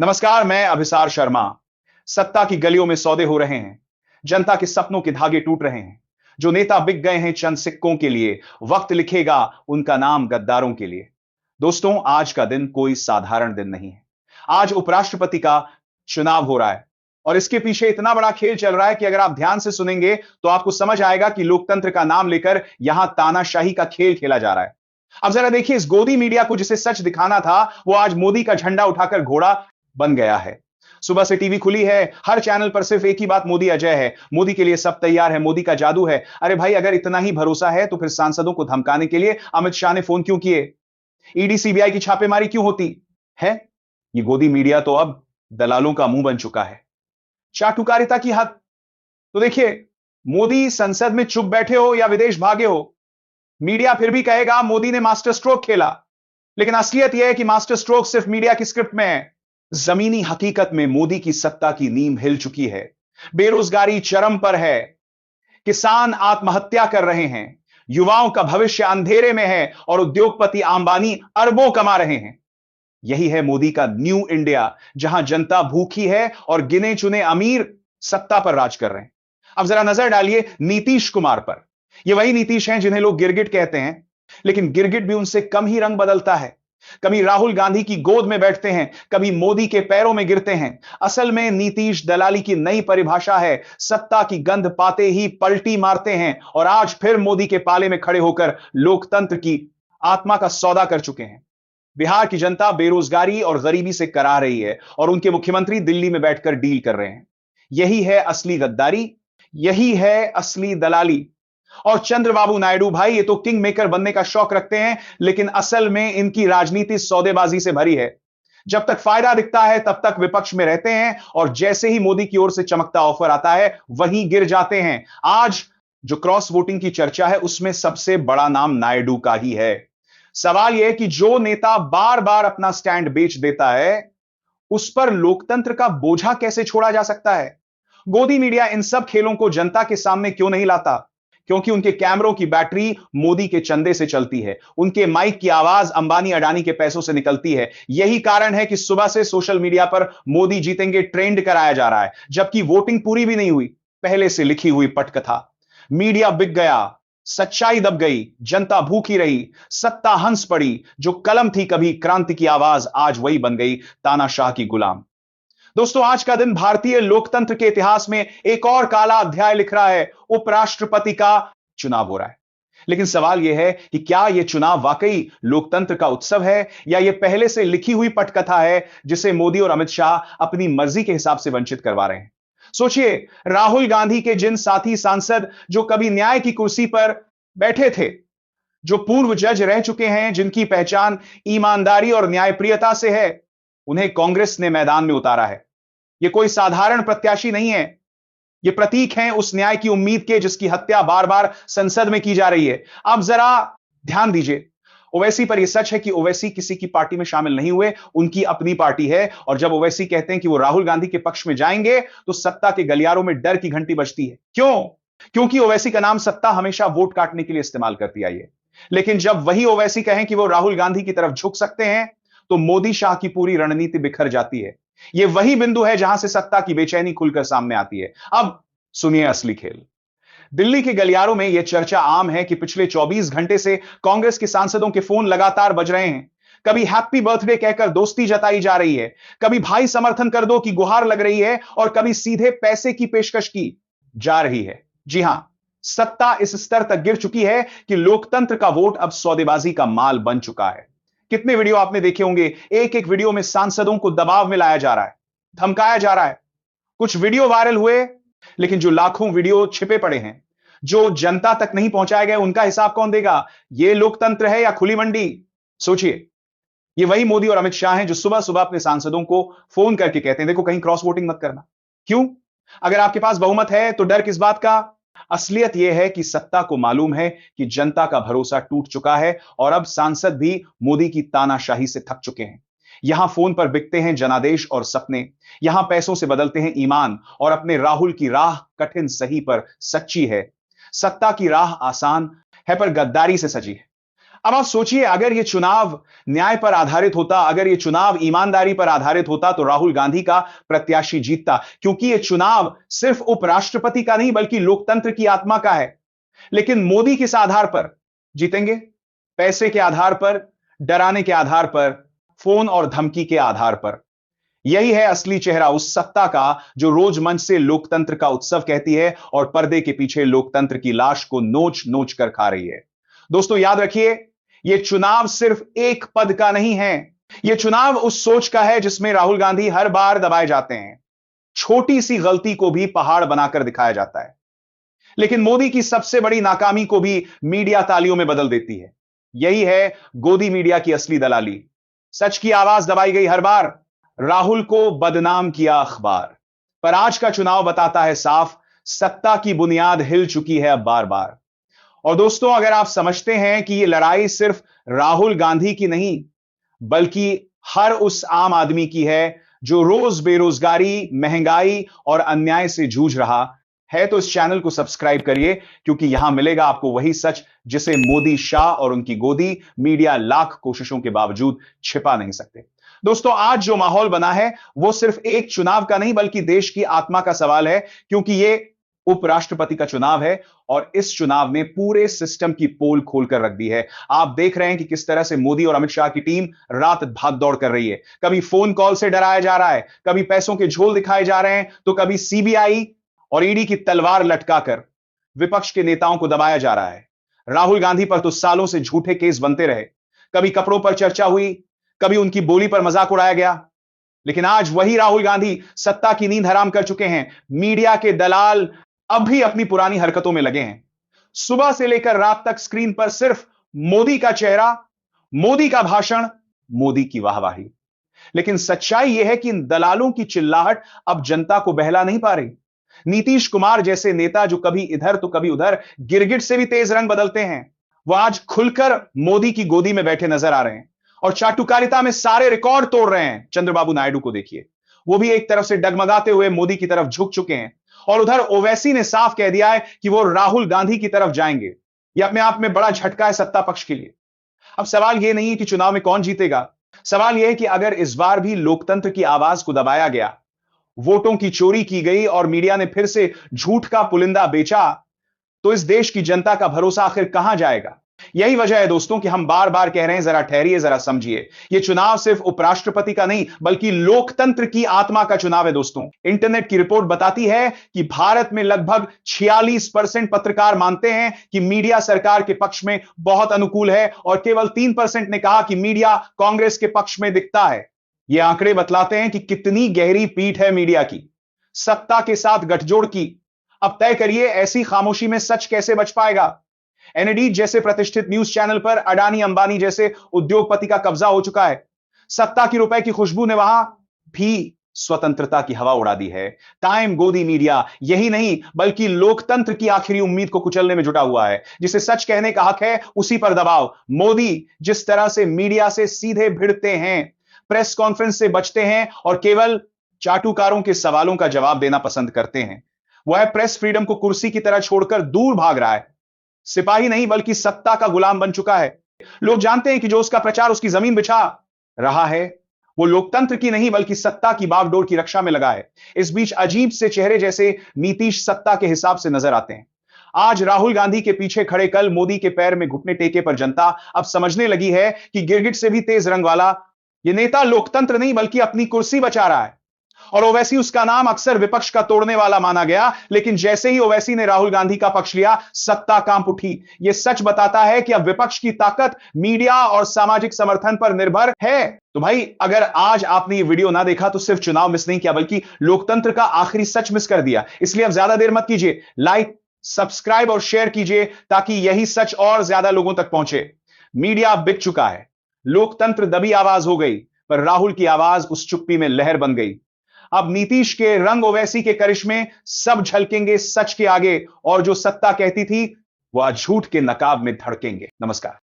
नमस्कार, मैं अभिसार शर्मा। सत्ता की गलियों में सौदे हो रहे हैं, जनता के सपनों के धागे टूट रहे हैं। जो नेता बिक गए हैं चंद सिक्कों के लिए, वक्त लिखेगा उनका नाम गद्दारों के लिए। दोस्तों, आज का दिन कोई साधारण दिन नहीं है। आज उपराष्ट्रपति का चुनाव हो रहा है और इसके पीछे इतना बड़ा खेल चल रहा है कि अगर आप ध्यान से सुनेंगे तो आपको समझ आएगा कि लोकतंत्र का नाम लेकर यहां तानाशाही का खेल खेला जा रहा है। अब जरा देखिए, इस गोदी मीडिया को जिसे सच दिखाना था, वो आज मोदी का झंडा उठाकर घोड़ा बन गया है। सुबह से टीवी खुली है, हर चैनल पर सिर्फ एक ही बात, मोदी अजय है, मोदी के लिए सब तैयार है, मोदी का जादू है। अरे भाई, अगर इतना ही भरोसा है तो फिर सांसदों को धमकाने के लिए अमित शाह ने फोन क्यों किए? ईडी सीबीआई की छापेमारी क्यों होती है? ये गोदी मीडिया तो अब दलालों का मुंह बन चुका है। चाटुकारिता की हद तो देखिए, मोदी संसद में चुप बैठे हो या विदेश भागे हो, मीडिया फिर भी कहेगा मोदी ने मास्टर स्ट्रोक खेला। लेकिन असलियत यह है कि मास्टर स्ट्रोक सिर्फ मीडिया की स्क्रिप्ट में है। जमीनी हकीकत में मोदी की सत्ता की नींव हिल चुकी है। बेरोजगारी चरम पर है, किसान आत्महत्या कर रहे हैं, युवाओं का भविष्य अंधेरे में है और उद्योगपति अंबानी अरबों कमा रहे हैं। यही है मोदी का न्यू इंडिया, जहां जनता भूखी है और गिने चुने अमीर सत्ता पर राज कर रहे हैं। अब जरा नजर डालिए नीतीश कुमार पर। ये वही नीतीश हैं जिन्हें लोग गिरगिट कहते हैं, लेकिन गिरगिट भी उनसे कम ही रंग बदलता है। कभी राहुल गांधी की गोद में बैठते हैं, कभी मोदी के पैरों में गिरते हैं। असल में नीतीश दलाली की नई परिभाषा है। सत्ता की गंध पाते ही पलटी मारते हैं और आज फिर मोदी के पाले में खड़े होकर लोकतंत्र की आत्मा का सौदा कर चुके हैं। बिहार की जनता बेरोजगारी और गरीबी से करा रही है और उनके मुख्यमंत्री दिल्ली में बैठकर डील कर रहे हैं। यही है असली गद्दारी, यही है असली दलाली। और चंद्रबाबू नायडू भाई, ये तो किंग मेकर बनने का शौक रखते हैं, लेकिन असल में इनकी राजनीति सौदेबाजी से भरी है। जब तक फायदा दिखता है तब तक विपक्ष में रहते हैं और जैसे ही मोदी की ओर से चमकता ऑफर आता है वहीं गिर जाते हैं। आज जो क्रॉस वोटिंग की चर्चा है उसमें सबसे बड़ा नाम नायडू का ही है। सवाल यह है कि जो नेता बार बार अपना स्टैंड बेच देता है, उस पर लोकतंत्र का बोझा कैसे छोड़ा जा सकता है? गोदी मीडिया इन सब खेलों को जनता के सामने क्यों नहीं लाता? क्योंकि उनके कैमरों की बैटरी मोदी के चंदे से चलती है, उनके माइक की आवाज अंबानी अडानी के पैसों से निकलती है। यही कारण है कि सुबह से सोशल मीडिया पर मोदी जीतेंगे ट्रेंड कराया जा रहा है, जबकि वोटिंग पूरी भी नहीं हुई। पहले से लिखी हुई पटकथा। मीडिया बिक गया, सच्चाई दब गई, जनता भूखी रही, सत्ता हंस पड़ी। जो कलम थी कभी क्रांति की आवाज, आज वही बन गई तानाशाह की गुलाम। दोस्तों, आज का दिन भारतीय लोकतंत्र के इतिहास में एक और काला अध्याय लिख रहा है। उपराष्ट्रपति का चुनाव हो रहा है, लेकिन सवाल यह है कि क्या यह चुनाव वाकई लोकतंत्र का उत्सव है या यह पहले से लिखी हुई पटकथा है जिसे मोदी और अमित शाह अपनी मर्जी के हिसाब से वंचित करवा रहे हैं? सोचिए, राहुल गांधी के जिन साथी सांसद जो कभी न्याय की कुर्सी पर बैठे थे, जो पूर्व जज रह चुके हैं, जिनकी पहचान ईमानदारी और न्यायप्रियता से है, उन्हें कांग्रेस ने मैदान में उतारा है। यह कोई साधारण प्रत्याशी नहीं है, ये प्रतीक हैं उस न्याय की उम्मीद के जिसकी हत्या बार बार संसद में की जा रही है। अब जरा ध्यान दीजिए, ओवैसी पर यह सच है कि ओवैसी किसी की पार्टी में शामिल नहीं हुए, उनकी अपनी पार्टी है। और जब ओवैसी कहते हैं कि वो राहुल गांधी के पक्ष में जाएंगे तो सत्ता के गलियारों में डर की घंटी बजती है। क्यों? क्योंकि ओवैसी का नाम सत्ता हमेशा वोट काटने के लिए इस्तेमाल करती आई है। लेकिन जब वही ओवैसी कहें कि वो राहुल गांधी की तरफ झुक सकते हैं तो मोदी शाह की पूरी रणनीति बिखर जाती है। यह वही बिंदु है जहां से सत्ता की बेचैनी खुलकर सामने आती है। अब सुनिए असली खेल। दिल्ली के गलियारों में यह चर्चा आम है कि पिछले 24 घंटे से कांग्रेस के सांसदों के फोन लगातार बज रहे हैं। कभी हैप्पी बर्थडे कहकर दोस्ती जताई जा रही है, कभी भाई समर्थन कर दो की गुहार लग रही है और कभी सीधे पैसे की पेशकश की जा रही है। जी हां, सत्ता इस स्तर तक गिर चुकी है कि लोकतंत्र का वोट अब सौदेबाजी का माल बन चुका है। कितने वीडियो आपने देखे होंगे, एक एक वीडियो में सांसदों को दबाव में लाया जा रहा है, धमकाया जा रहा है। कुछ वीडियो वायरल हुए, लेकिन जो लाखों वीडियो छिपे पड़े हैं, जो जनता तक नहीं पहुंचाए गए, उनका हिसाब कौन देगा? यह लोकतंत्र है या खुली मंडी? सोचिए, ये वही मोदी और अमित शाह हैं जो सुबह सुबह अपने सांसदों को फोन करके कहते हैं, देखो कहीं क्रॉस वोटिंग मत करना। क्यों? अगर आपके पास बहुमत है तो डर किस बात का? असलियत यह है कि सत्ता को मालूम है कि जनता का भरोसा टूट चुका है और अब सांसद भी मोदी की तानाशाही से थक चुके हैं। यहां फोन पर बिकते हैं जनादेश और सपने, यहां पैसों से बदलते हैं ईमान और अपने राहुल की राह कठिन सही पर सच्ची है। सत्ता की राह आसान है पर गद्दारी से सजी है। अब आप सोचिए, अगर यह चुनाव न्याय पर आधारित होता, अगर यह चुनाव ईमानदारी पर आधारित होता, तो राहुल गांधी का प्रत्याशी जीतता, क्योंकि यह चुनाव सिर्फ उपराष्ट्रपति का नहीं बल्कि लोकतंत्र की आत्मा का है। लेकिन मोदी किस आधार पर जीतेंगे? पैसे के आधार पर, डराने के आधार पर, फोन और धमकी के आधार पर। यही है असली चेहरा उस सत्ता का जो रोज मंच से लोकतंत्र का उत्सव कहती है और पर्दे के पीछे लोकतंत्र की लाश को नोच नोच कर खा रही है। दोस्तों याद रखिए, यह चुनाव सिर्फ एक पद का नहीं है, यह चुनाव उस सोच का है जिसमें राहुल गांधी हर बार दबाए जाते हैं। छोटी सी गलती को भी पहाड़ बनाकर दिखाया जाता है, लेकिन मोदी की सबसे बड़ी नाकामी को भी मीडिया तालियों में बदल देती है। यही है गोदी मीडिया की असली दलाली। सच की आवाज दबाई गई हर बार, राहुल को बदनाम किया अखबार। पर आज का चुनाव बताता है साफ, सत्ता की बुनियाद हिल चुकी है अब बार बार। और दोस्तों, अगर आप समझते हैं कि यह लड़ाई सिर्फ राहुल गांधी की नहीं बल्कि हर उस आम आदमी की है जो रोज बेरोजगारी, महंगाई और अन्याय से जूझ रहा है, तो इस चैनल को सब्सक्राइब करिए, क्योंकि यहां मिलेगा आपको वही सच जिसे मोदी, शाह और उनकी गोदी मीडिया लाख कोशिशों के बावजूद छिपा नहीं सकते। दोस्तों, आज जो माहौल बना है वो सिर्फ एक चुनाव का नहीं बल्कि देश की आत्मा का सवाल है, क्योंकि ये उपराष्ट्रपति का चुनाव है और इस चुनाव ने पूरे सिस्टम की पोल खोलकर रख दी है। आप देख रहे हैं कि किस तरह से मोदी और अमित शाह की टीम रात भाग दौड़ कर रही है। कभी फोन कॉल से डराया जा रहा है, कभी पैसों के झोल दिखाए जा रहे हैं, तो कभी सीबीआई और ईडी की तलवार लटकाकर विपक्ष के नेताओं को दबाया जा रहा है। राहुल गांधी पर तो सालों से झूठे केस बनते रहे, कभी कपड़ों पर चर्चा हुई, कभी उनकी बोली पर मजाक उड़ाया गया, लेकिन आज वही राहुल गांधी सत्ता की नींद हराम कर चुके हैं। मीडिया के दलाल अब भी अपनी पुरानी हरकतों में लगे हैं। सुबह से लेकर रात तक स्क्रीन पर सिर्फ मोदी का चेहरा, मोदी का भाषण, मोदी की वाहवाही। लेकिन सच्चाई यह है कि इन दलालों की चिल्लाहट अब जनता को बहला नहीं पा रही। नीतीश कुमार जैसे नेता जो कभी इधर तो कभी उधर गिरगिट से भी तेज रंग बदलते हैं, वह आज खुलकर मोदी की गोदी में बैठे नजर आ रहे हैं और चाटुकारिता में सारे रिकॉर्ड तोड़ रहे हैं। चंद्रबाबू नायडू को देखिए, वो भी एक तरफ से डगमगाते हुए मोदी की तरफ झुक चुके हैं और उधर ओवैसी ने साफ कह दिया है कि वो राहुल गांधी की तरफ जाएंगे। यह अपने आप में बड़ा झटका है सत्ता पक्ष के लिए। अब सवाल यह नहीं है कि चुनाव में कौन जीतेगा, सवाल यह है कि अगर इस बार भी लोकतंत्र की आवाज को दबाया गया, वोटों की चोरी की गई और मीडिया ने फिर से झूठ का पुलिंदा बेचा, तो इस देश की जनता का भरोसा आखिर कहां जाएगा? यही वजह है दोस्तों कि हम बार बार कह रहे हैं, जरा ठहरिए, जरा समझिए। यह चुनाव सिर्फ उपराष्ट्रपति का नहीं बल्कि लोकतंत्र की आत्मा का चुनाव है। दोस्तों, इंटरनेट की रिपोर्ट बताती है कि भारत में लगभग 46% पत्रकार मानते हैं कि मीडिया सरकार के पक्ष में बहुत अनुकूल है और केवल 3% ने कहा कि मीडिया कांग्रेस के पक्ष में दिखता है। ये आंकड़े बतलाते हैं कि कितनी गहरी पीठ है मीडिया की, सत्ता के साथ गठजोड़ की। अब तय करिए, ऐसी खामोशी में सच कैसे बच पाएगा? एनडी जैसे प्रतिष्ठित न्यूज चैनल पर अडानी अंबानी जैसे उद्योगपति का कब्जा हो चुका है। सत्ता की रुपए की खुशबू ने वहां भी स्वतंत्रता की हवा उड़ा दी है। टाइम गोदी मीडिया यही नहीं बल्कि लोकतंत्र की आखिरी उम्मीद को कुचलने में जुटा हुआ है। जिसे सच कहने का हक है उसी पर दबाव। मोदी जिस तरह से मीडिया से सीधे भिड़ते हैं, प्रेस कॉन्फ्रेंस से बचते हैं और केवल चाटुकारों के सवालों का जवाब देना पसंद करते हैं, वह प्रेस फ्रीडम को कुर्सी की तरह छोड़कर दूर भाग रहा है। सिपाही नहीं बल्कि सत्ता का गुलाम बन चुका है। लोग जानते हैं कि जो उसका प्रचार उसकी जमीन बिछा रहा है, वो लोकतंत्र की नहीं बल्कि सत्ता की बागडोर की रक्षा में लगा है। इस बीच अजीब से चेहरे जैसे नीतीश सत्ता के हिसाब से नजर आते हैं। आज राहुल गांधी के पीछे खड़े, कल मोदी के पैर में घुटने टेके पर जनता अब समझने लगी है कि गिरगिट से भी तेज रंग वाला ये नेता लोकतंत्र नहीं बल्कि अपनी कुर्सी बचा रहा है। और ओवैसी उसका नाम अक्सर विपक्ष का तोड़ने वाला माना गया, लेकिन जैसे ही ओवैसी ने राहुल गांधी का पक्ष लिया, सत्ता कांप उठी। यह सच बताता है कि अब विपक्ष की ताकत मीडिया और सामाजिक समर्थन पर निर्भर है। तो भाई, अगर आज आपने ये वीडियो ना देखा तो सिर्फ चुनाव मिस नहीं किया बल्कि लोकतंत्र का आखिरी सच मिस कर दिया। इसलिए अब ज्यादा देर मत कीजिए, लाइक, सब्सक्राइब और शेयर कीजिए ताकि यही सच और ज्यादा लोगों तक पहुंचे। मीडिया बिक चुका है, लोकतंत्र दबी आवाज हो गई, पर राहुल की आवाज उस चुप्पी में लहर बन गई। अब नीतीश के रंग, ओवैसी के करिश्मे सब झलकेंगे सच के आगे और जो सत्ता कहती थी वह झूठ के नकाब में धड़केंगे। नमस्कार।